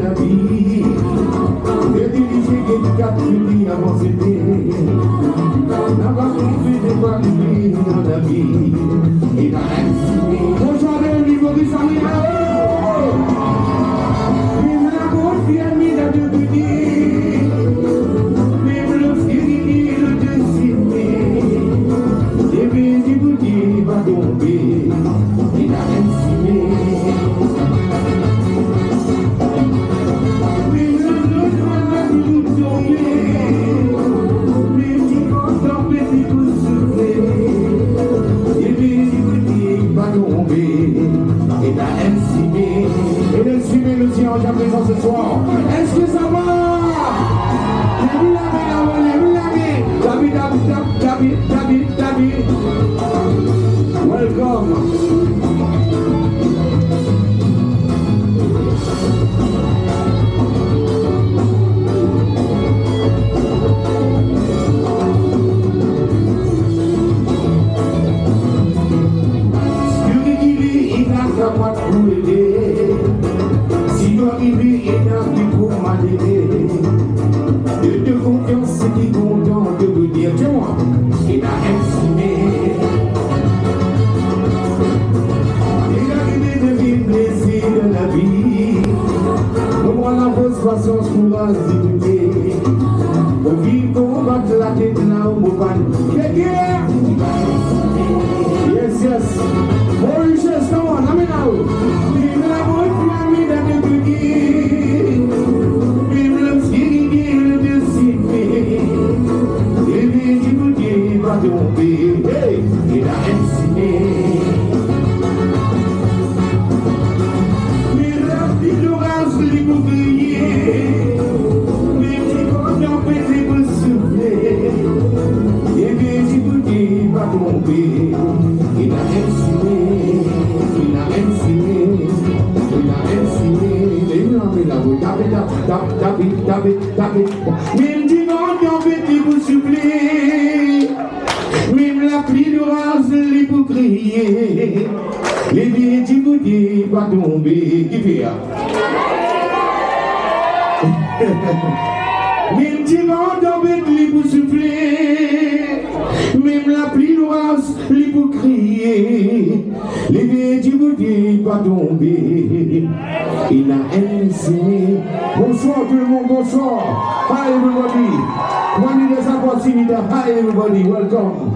la vie. Et diriger les quatre unis avant c'était. N'a pas trouvé de quoi vivre dans la vie. Et dans l'intimité. Bonjour le niveau du salut. Vive la bonne vie amie de devenir. Vive le fini le dessiner. Et puis du bouti va tomber. Et dans l'intimité. Ce soir, est-ce que ça va? David, welcome. De confiance, c'est qui content de vous dire, dis-moi, il a estimé. Il a aimé de vivre plaisir de la vie. Au moins la grosse patience pour assumer. Au vivre combattre la tête là au mobile. Yeah, yes, yes. Mauritius, come on, let me know. Vive la bonne famille de Debuguy. Vive le ski, le dessiné. Et bien, Debuguy va tomber. Hey, il a enseigné. Mais rapide l'orage, les boucliers. Mais petit corps pété pour souffler. Et bien, Debuguy va tomber. Il a enseigné. Il a enseigné. Il a enseigné. David. Même dimanche, on fait des vous souffler. Même la pluie d'orage, les pour crier. Les vieux Djibouti va tomber. Qui fait? Même dimanche, on fait des vous souffler. Même la pluie d'orage, les pour crier. Les vieux Djibouti va tomber. Il a enseigné. Bonsoir tout le monde, bonsoir. Hi everybody. One des opportunités. Hi everybody, welcome.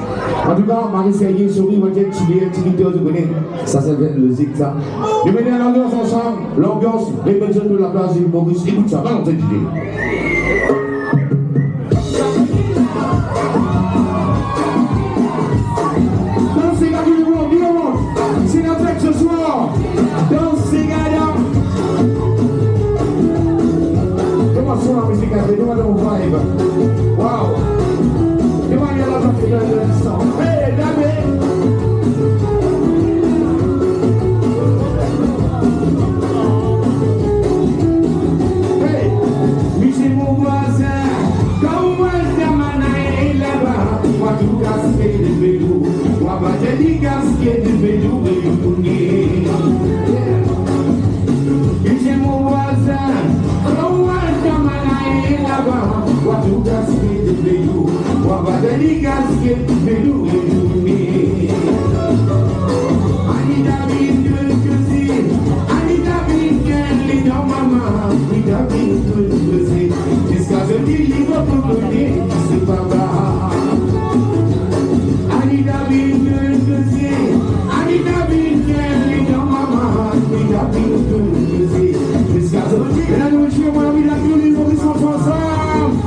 En tout cas, Marie-Sergé, souris, votre chili, vous connaissez. Ça s'appelle le zigzag. Je mets l'ambiance ensemble, l'ambiance, les personnes de la place du Maurice. Écoute ça, balance cette idée. Dansez, gars, tout le monde, tout le monde. C'est la fête ce soir. Dansez, gars. Sono la musica che non abbiamo vibe. Wow. Che vai alla partita del song. Hey, David. Hey, mi sei mon voisin. Come stiamane là-bas. Moi tout casqué de vélo. Moi pas de casqué de vélo de tourner. Mi sei mon voisin. Waktu kasih di belu, wabah dari kasih di belu ini. Ani David kesih, Ani David kelly no mama, Ani David kesih. Jusqu'à ce qu'il y va pour donner, c'est pas bas. Ani David kesih, Ani David kelly no mama, Ani David kesih. Jusqu'à ce qu'il y va pour donner, mon ami la vie, ils sont ensemble.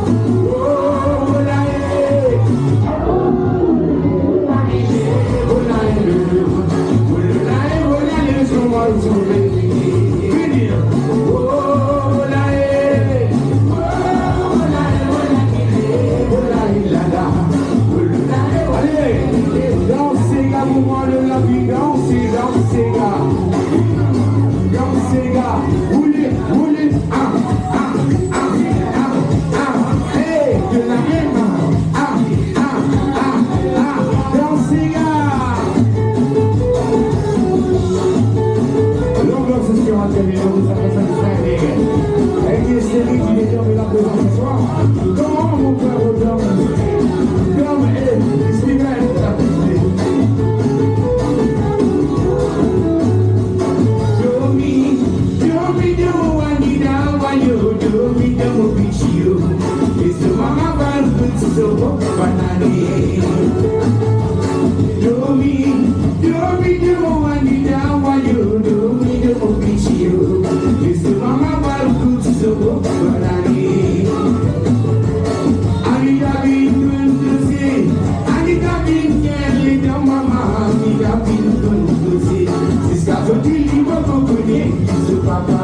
qu'on connaît, ce papa.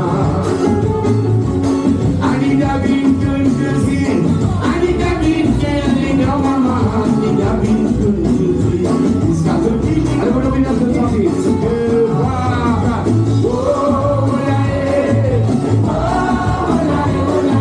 Anita Binton, je sais. Anita Binton, les gars, maman. Anita Binton, je sais. Jusqu'à ce petit, allez, vous l'avez dans ce sens. Ce que voilà. Oh, voilà, oh, voilà, voilà,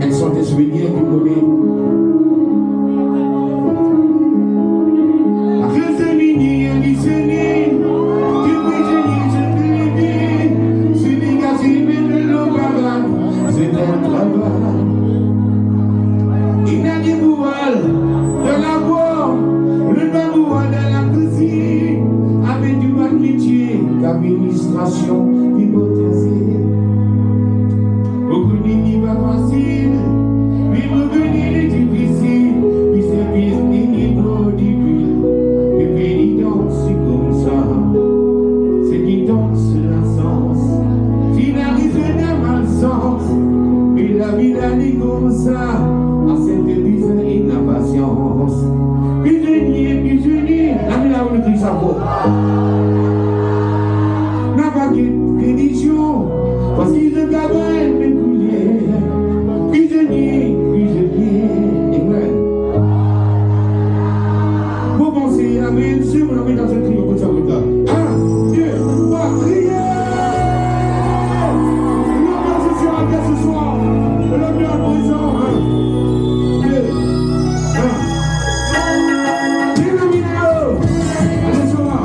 elles sont des souvenirs du moment. Administration hypothésée. Beaucoup de n'y pas facile, mais vous venez de difficile, puis c'est bien niveau d'huile, et pénitence c'est comme ça, c'est qui danse la sens, finalise d'un malsens, mais la vie d'aller comme ça, à cette bizarre impatience. Prisonnier, la vie là où le crie sa voix. Religion, parce qu'ils se gabellent mes couliers, prisonniers, et ouais. Vous pensez à mes sur on a mis dans un trio comme ça, comme ça. 1, 2, 3, criez! L'ambiance sur la pièce ce soir, l'ambiance présent, 1, 2, 1. Dénominez-le! Allez, soir!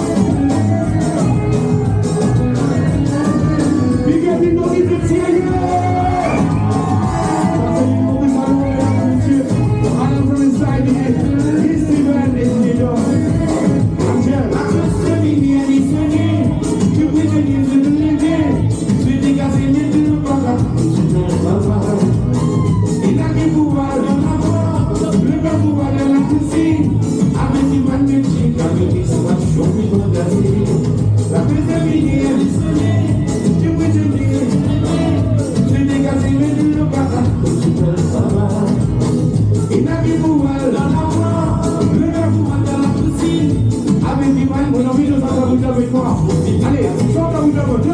Allez, chante à vous de votre Dieu.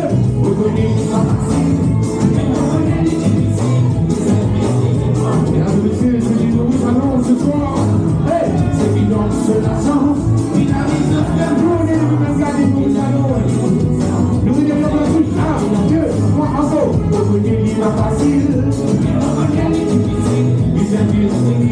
Mesdames et messieurs, c'est une nouveau salon ce soir. Hey, c'est qui danse la chance. Il arrive de faire tourner le même gars pour le salon. Nous vous développons la suite. 1, 2, 3, en saut. Vous venez, il va facile. Il va difficile. Il s'invite.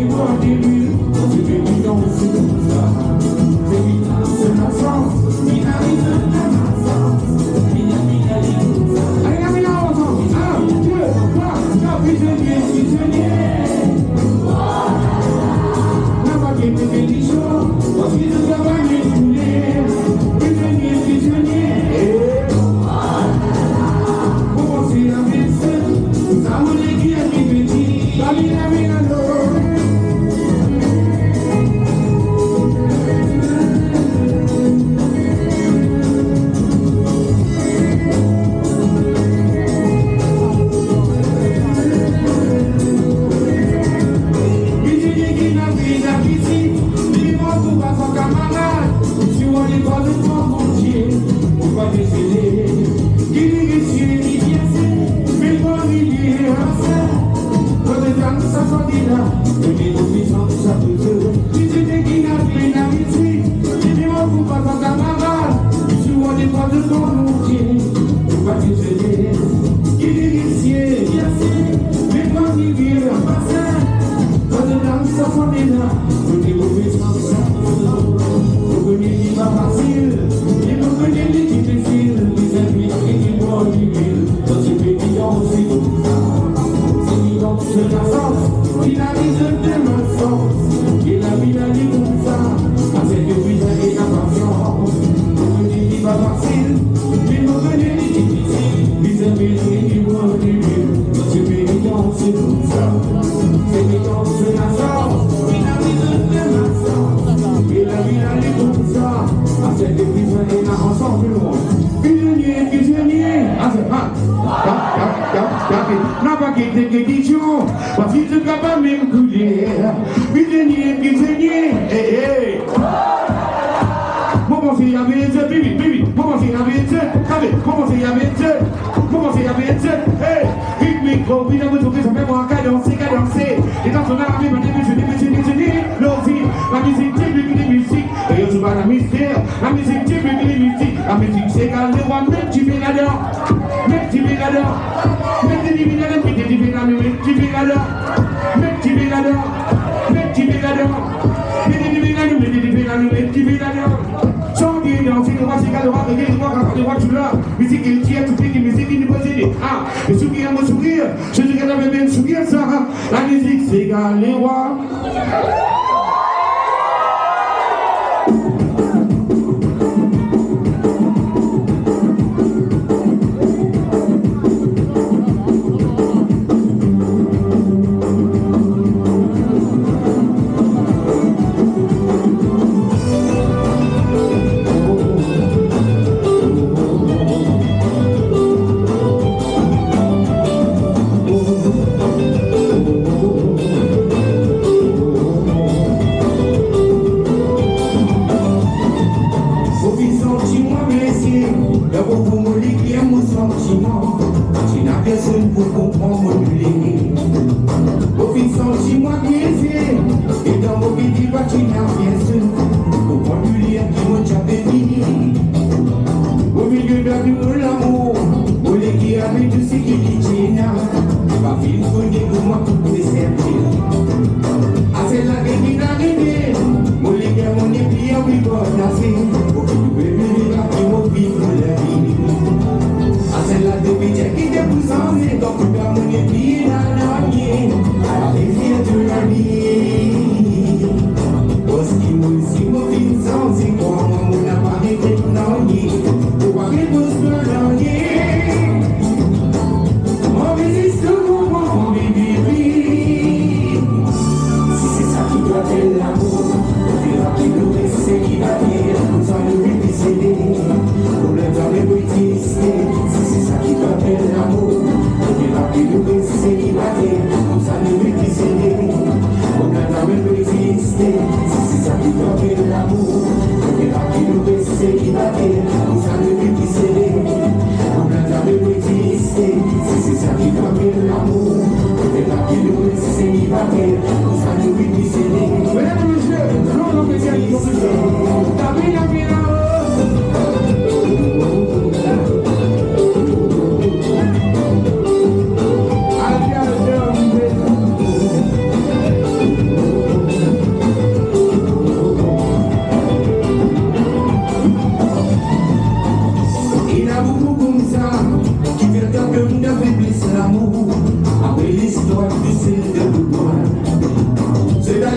La musique s'égale les rois.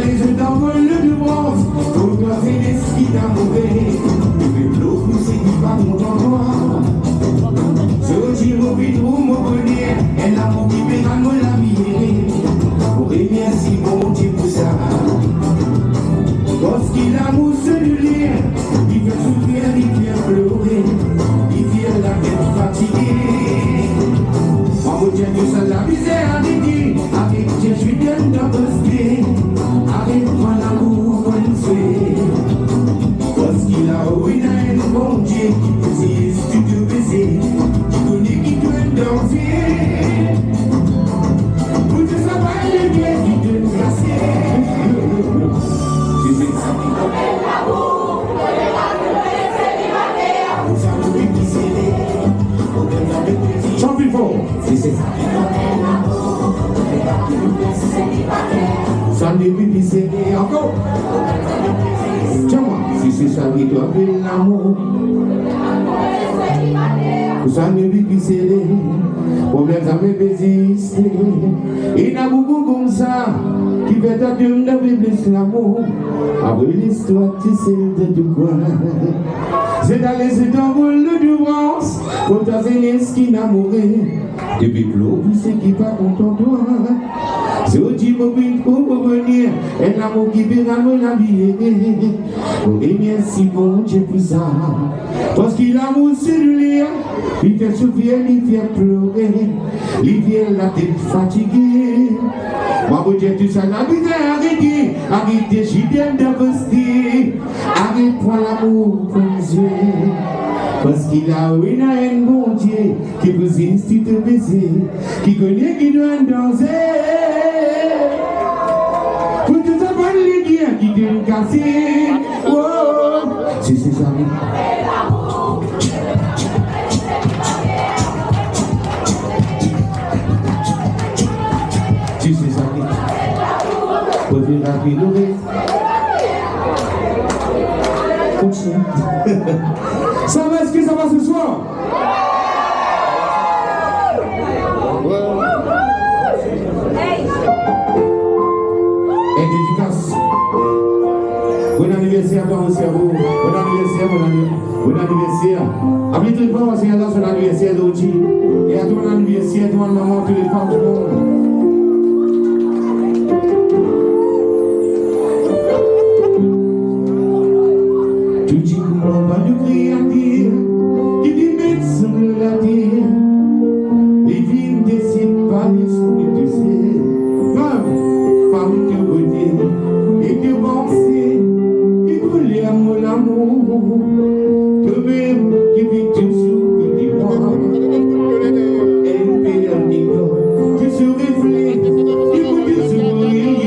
les yeux d'envol de bronze, pour toi c'est des skis d'amoureux. Le vélo poussé qui va mon endroit. Ce giro vidrou mon bonnier, et l'amour qui verra nous la vie. Pour merci mon Dieu pour ça. Parce qu'il a mousse de lire, il veut souffrir, il vient pleurer, il vient la tête fatiguée. En vous tient que ça la misère dédiée, avec Dieu je suis bien d'abosté, avec moi l'amour qu'on fait. Parce qu'il a ruiné un bon Dieu, qui peut si tu te baiser, qui connaît qui doit danser. Pour que ça va le bien, qui te casser. C'est ça qui t'appelle l'amour, c'est célibataire. Vous savez qui c'est, chante plus fort. C'est ça qui t'appelle l'amour, c'est célibataire. Ça ne peut plus céder encore. Tiens-moi, si c'est ça qui t'appelle l'amour, ça ne peut plus céder. Problème ça me persiste. Il y a beaucoup comme ça qui fait ta dune de plus l'amour. Après l'histoire, tu sais de quoi. C'est dans les étoiles de douance, pour ta zénesse qui n'a mouru. Depuis l'eau, c'est qui pas content toi. C'est au petit mobile pour revenir, et l'amour qui verra me la vie. Et merci bon Dieu pour ça. Parce qu'il a moussé de lire, il fait souffrir, il fait pleurer, il vient la tête fatiguée. Moi, vous dites tout ça, la vie arrêtez, arrêtez, j'y viens d'investir, arrête-moi l'amour pour les yeux. Parce qu'il a un bon Dieu qui vous incite à baiser, qui connaît qui doit danser. Pour tout ça, pas les biens qui doivent casser. Oh, si c'est ça. Si c'est ça. Pour faire rapide, continue. Ça va, est-ce que ça va ce soir? Et dédicace. Bon anniversaire à toi aussi à vous. Bon anniversaire, bon anniversaire. Après tout le temps, c'est là son anniversaire d'aujourd'hui. Et à ton anniversaire, toi, maman, tous les femmes du monde. Tu dis comment va nous crier à dire, qui dit médecin de la terre, les villes décident pas l'esprit de ciel. Femme de beauté et de pensée, qui coule l'amour, de même qui vit toujours que des mois. Elle fait un niveau, qui se reflète, qui vous dit sourire.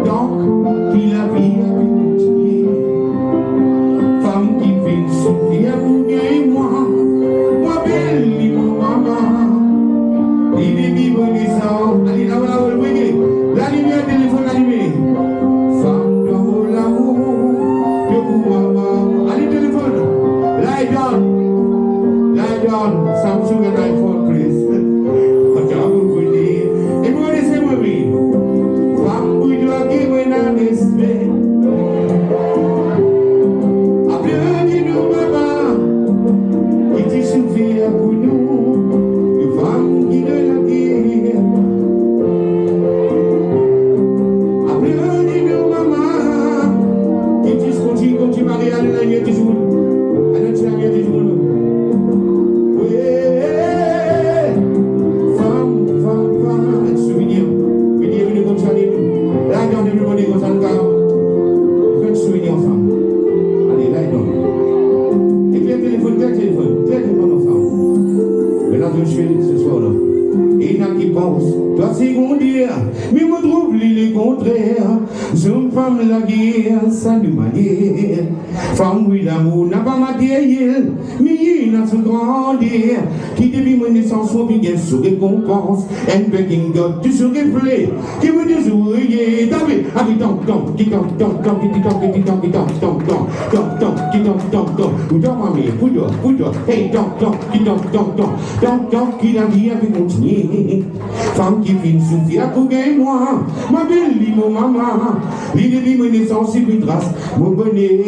Donc, qui la vie a continué. Femme qui fait souffrir pour et moi belle, mon maman. Il est vivant et ça, allez là, la lumière, téléphone allumé. Femme dans l'amour, de vous maman. Allez, téléphone, lie down, Samsung and iPhone, please. Et vous laissez-moi vivre. Femme, vous doit gagner un respect. Applaudis-nous, maman, qui t'y souffert pour nous, une femme qui de la guerre. Applaudis-nous, maman, qui t'y continue marier à la nuit du jour. À notre nuit du jour. Oui, femme, souvenir, venez comme ça, là, dans le monde, comme ça, faites souvenir ensemble. Allez, là, donc. Et puis, le téléphone ensemble. Maintenant, je suis ce soir-là. Et il y en a qui pensent, toi, c'est qu'on dit, mais me trouve les contraires. Une femme, la guerre, ça nous manière. Femme, oui, l'amour n'a pas matériel, mais il a ce grandir. Qui depuis mon naissance, on vient sous récompense. And begging God, tu se reflètes, qui me dit, oui, David, Femme qui vient souffrir à couper moi, ma belle mon maman, l'idée de mon naissance et puis trace, mon bonnet.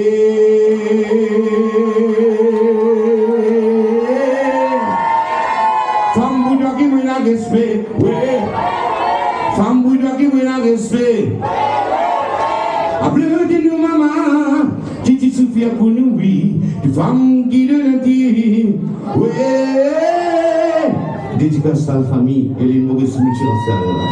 Femme bouddha qui me la respect, ouais. Femme bouddha qui me la respect. Applaudis-nous maman, qui te souffre pour nous, oui. Tu femme qui le dit, ouais. Dédicace à la famille et les maurice mutuels.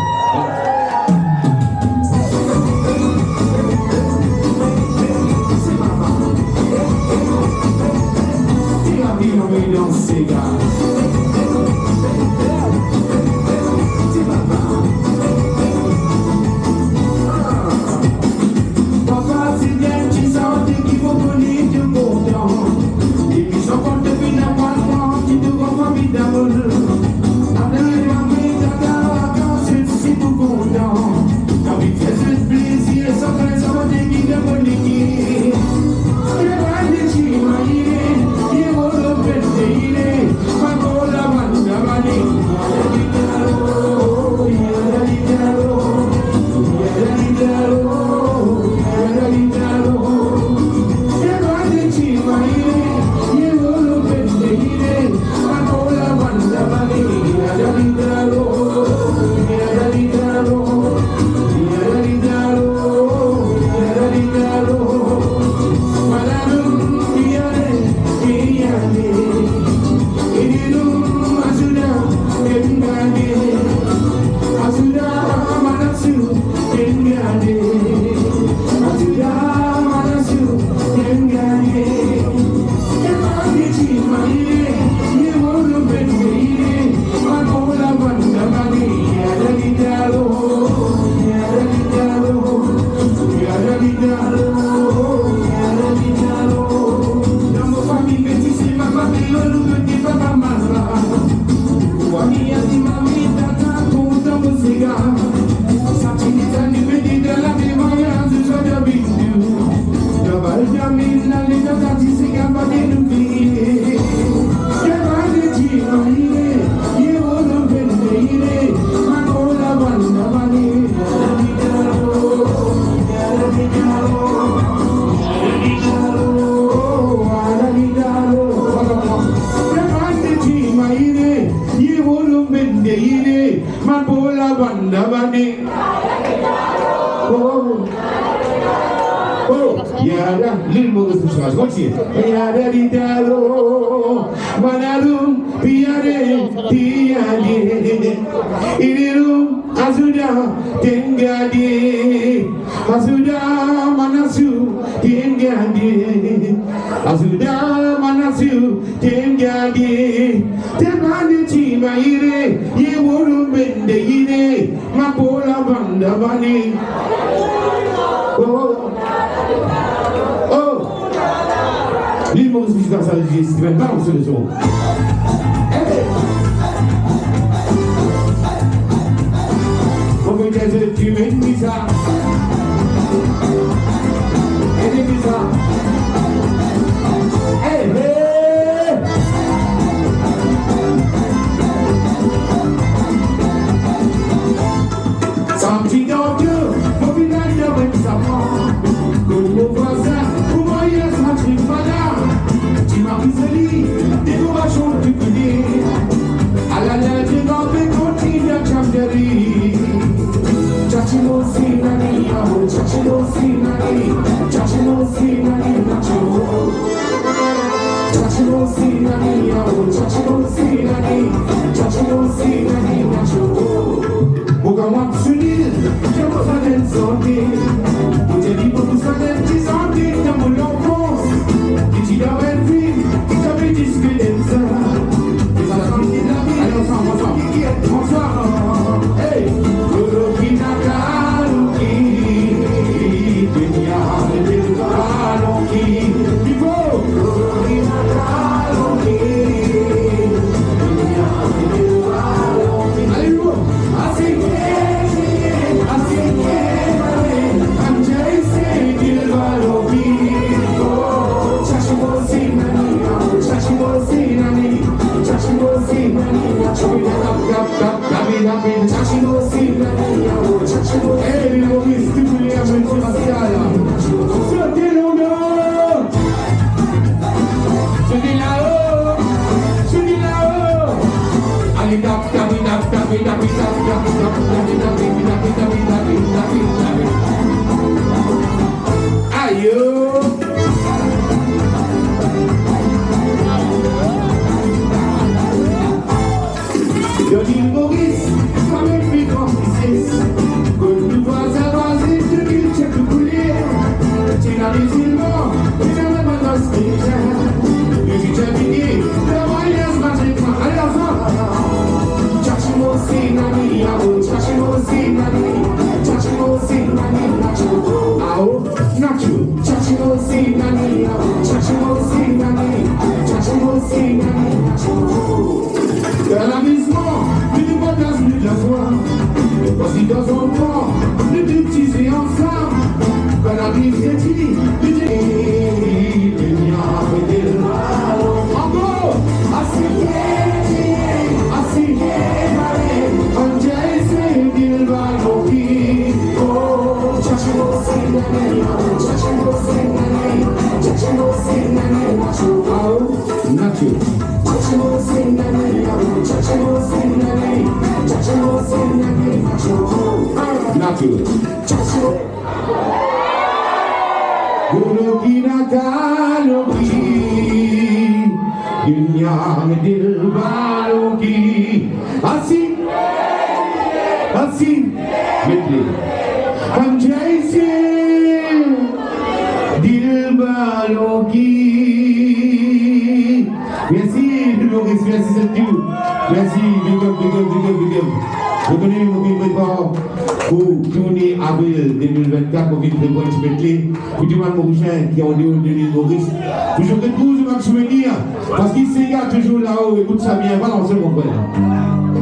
Qui ont dit de l'île Maurice. Toujours que tous les souvenirs, parce qu'il s'y a toujours là-haut, écoute ça bien, voilà, on se comprend.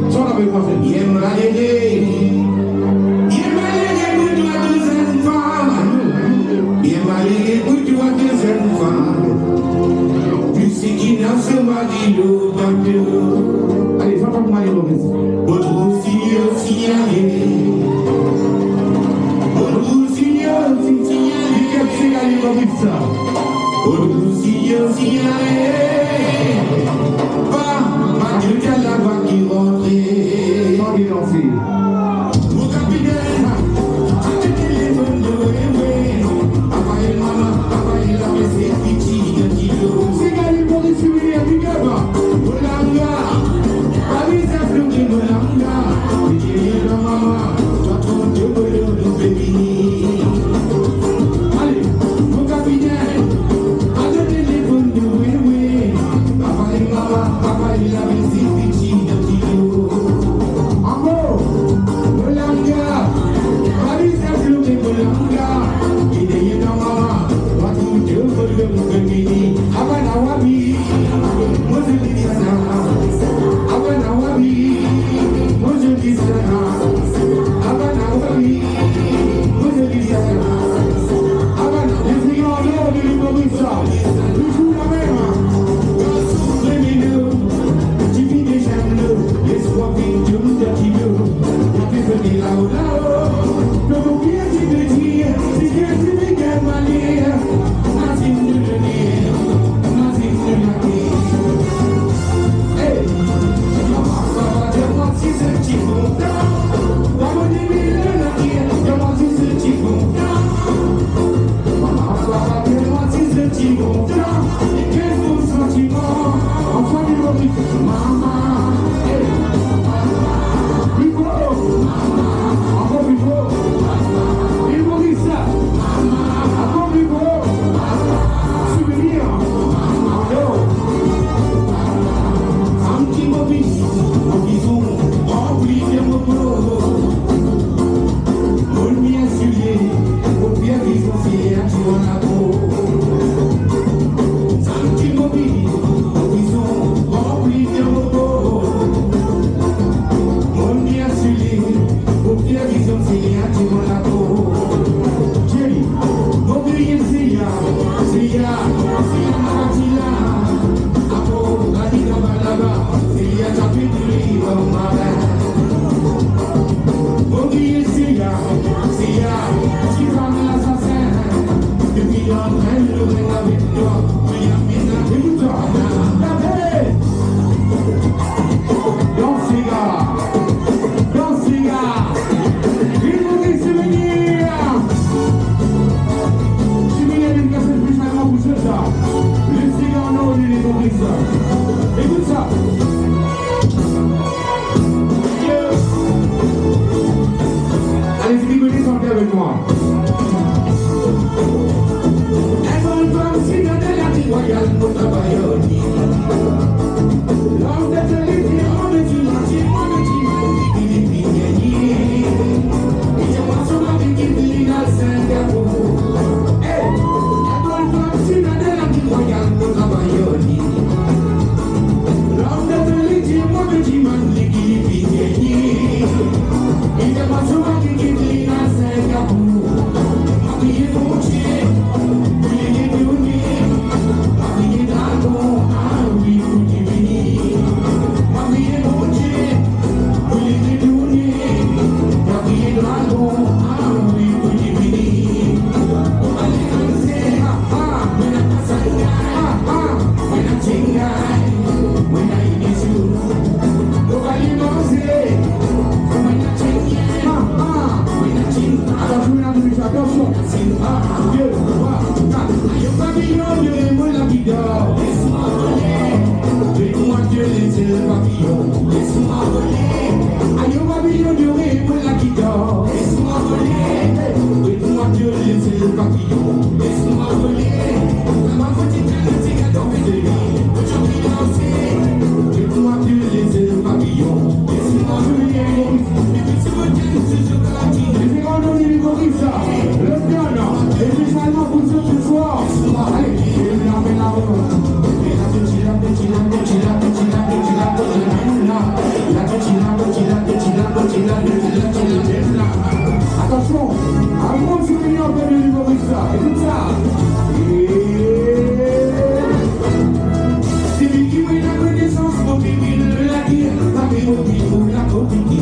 Ça, on avait pensé. Il aime la légère. Il aime la légère pour toi, deuxième femme. Il aime la légère pour toi, deuxième femme. Tu sais qu'il n'a ce mari l'eau. Allez, ça va pour Marie Maurice. Votre aussi, allez. attention. 1, 2, 3, 4. Aïe, papillon, de moi la qui dort. Laisse-moi voler. Fais-moi te laisser le papillon. Laisse-moi voler. Aïe, papillon, de moi la qui dort. Laisse-moi voler. Fais-moi te laisser le papillon. Laisse-moi voler. Ma petite canne, c'est qu'à dormir de lui. Aujourd'hui danser. Fais-moi te laisser le papillon. Laisse-moi voler. Et puis si vous dites, c'est ce que la dit. Les grands les Maurice, le piano, et spécialement pour ce soir. Allez, et la attention, un bon souvenir de Maurice, écoute ça. C'est lui qui met la connaissance pour vivre la guerre, avec mon niveau, la compliquée.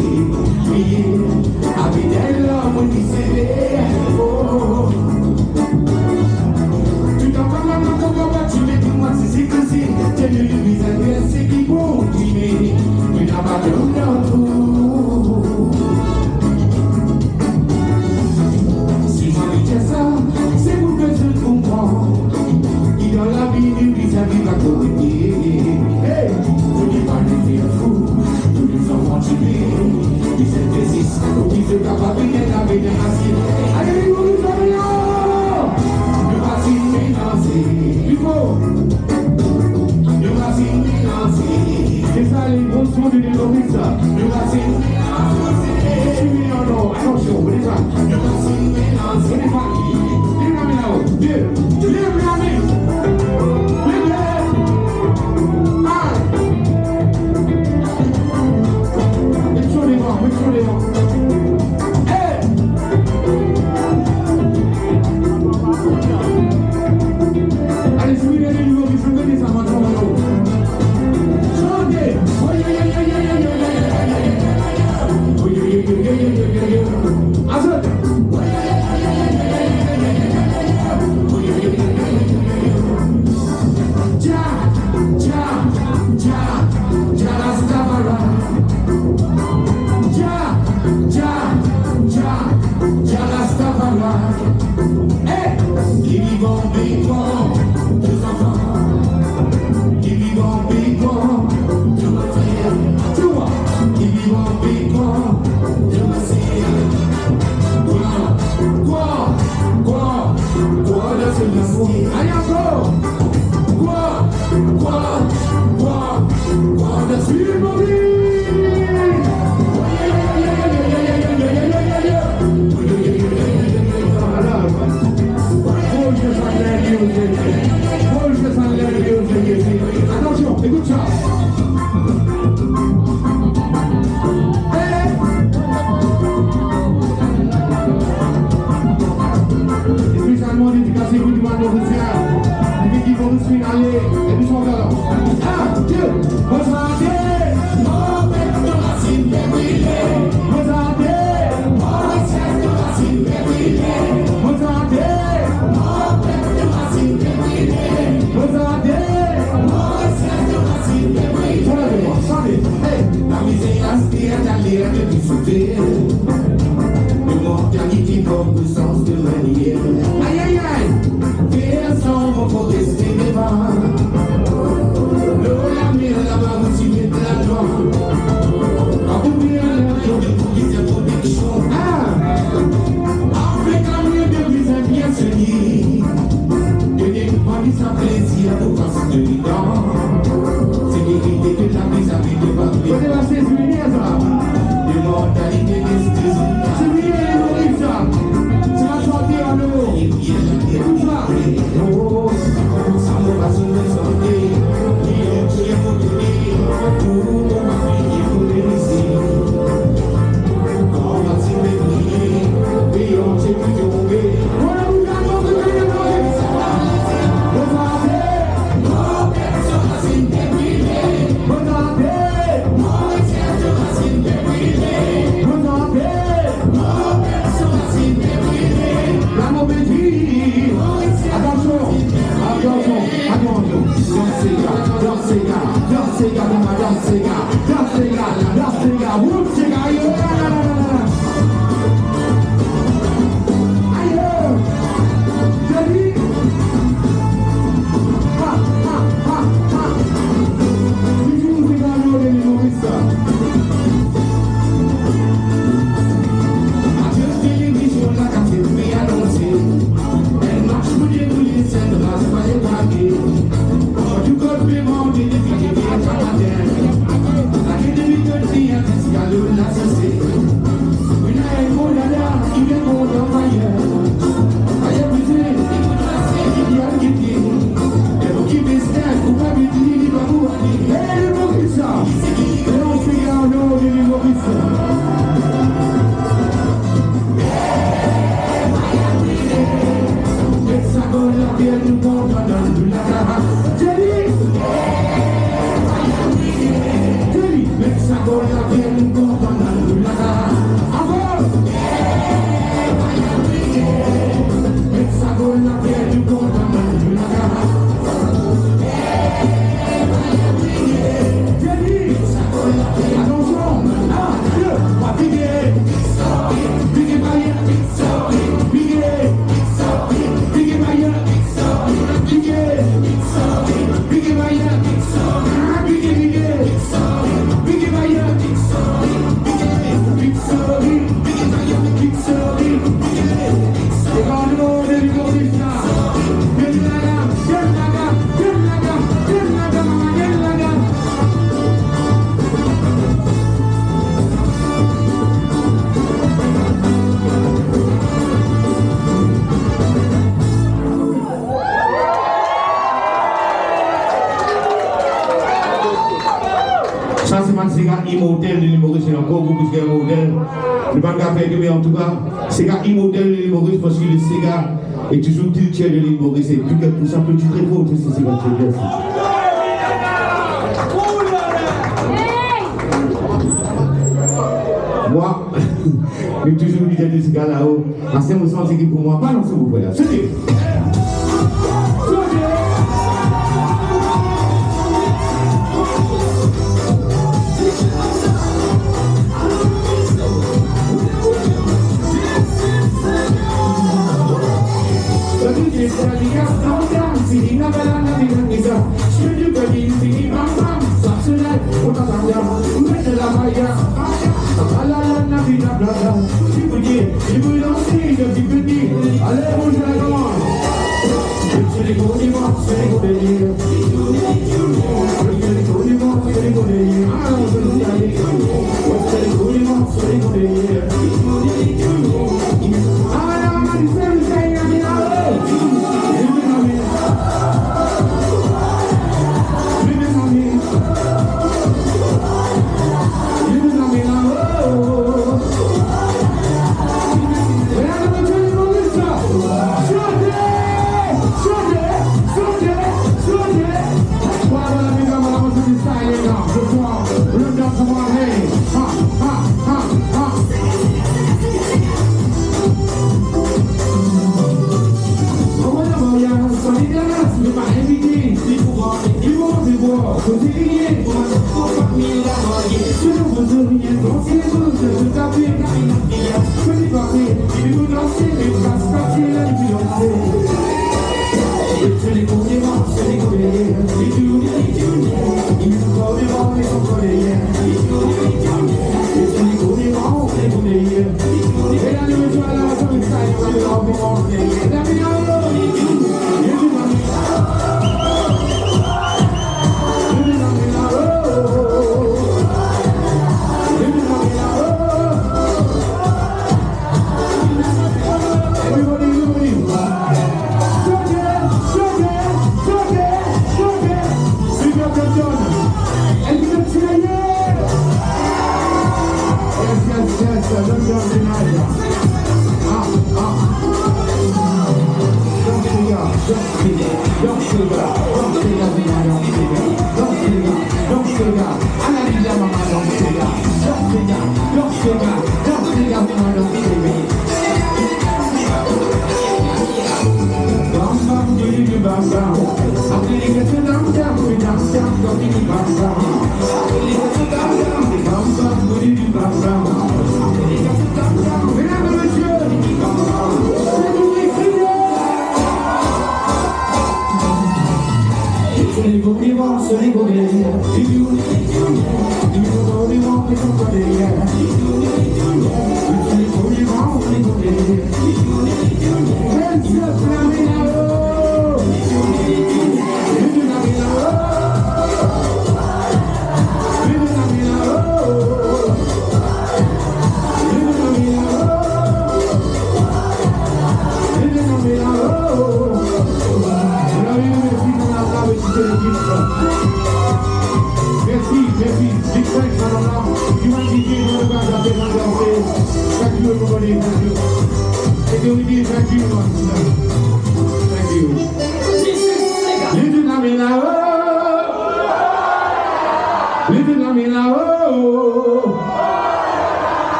Avec elle, l'homme qui s'élève. Tu t'en parles maintenant comme moi, tu mets pour moi, c'est que c'est. Tiens le visage, c'est qui vont tuer. Tu n'as pas de tout. Si moi je dis ça, c'est pour que je comprends. Qui dans la vie du vis-à-vis va corriger. Hey, vous n'êtes pas les vieux fous, tous les enfants tués. Qui s'intéressent, qui se capable de avec des racines. Allez, vous nous avez le racine mélangé. Il faut le racine mélangé. C'est ça les gros sons de l'Église. Le racine mélangé. Tu mets en or, attention, vous déjà. Le racine mélangé. On est parti. Lève la main là-haut. 2, lève la main. Allez, si vous voulez les nouveaux, je connais ça maintenant. Chantez! Azote! Attention, écoute ça. Spécialement dédicacé pour du mauricien. Les équipes vont nous signaler et nous sommes là. 1, 2, regardez. Mon père de racine brûlée. Regardez. Mauritius de racine brûlée. Regardez. Mon père de racine brûlée. Regardez. Mauritius de racine brûlée. Regardez-moi, attendez. La misère est à l'air de discuter. L'immortalité comme le sens de manière. Aïe aïe aïe, personne pour rester devant. La mer là-bas aussi met la joie. Quand vous venez à l'air de police et protection. Avec un mieux de visage bien celui. Que des compagnies sans plaisir pour passer de dedans. C'est vérité que la vis à vis de parler. Vous devez passer sur les ça. L'immortalité d'esprit. C'est la chanter en eau. immortel de l'île Maurice, c'est encore beaucoup plus qu'un modèle. Je ne vais pas le faire, mais en tout cas, c'est un immortel de l'île Maurice parce que le Sega est toujours culture de l'île Maurice. Et puis, pour ça, petit très fort, c'est ce Sega qui est bien. Moi, j'ai toujours dit de ce gars là-haut, à 5% c'est qui pour moi, pas dans ce groupe là. C'est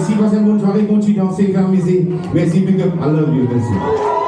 merci, passez une bonne soirée, continuez à danser, faire musique. Merci, big up, I love you, merci.